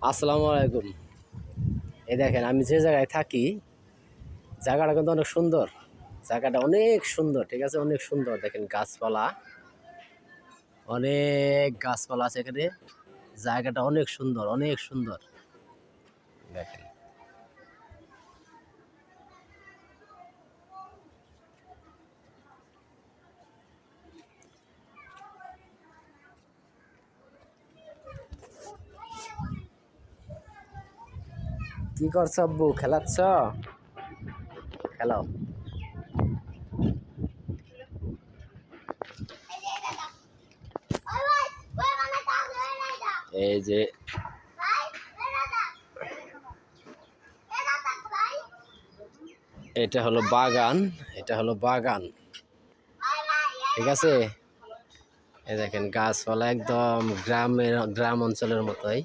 আসসালামু আলাইকুম। এই দেখেন আমি যে জায়গায় থাকি, জায়গাটা কিন্তু অনেক সুন্দর। জায়গাটা অনেক সুন্দর, ঠিক আছে, অনেক সুন্দর। দেখেন গাছপালা, অনেক গাছপালা আছে এখানে। জায়গাটা অনেক সুন্দর, অনেক সুন্দর। দেখেন কি করছ আব্বু, খেলাচ্ছ? খেলো। এই যে এটা হলো বাগান, এটা হলো বাগান, ঠিক আছে। এই দেখেন গাছপালা একদম গ্রাম অঞ্চলের মতোই।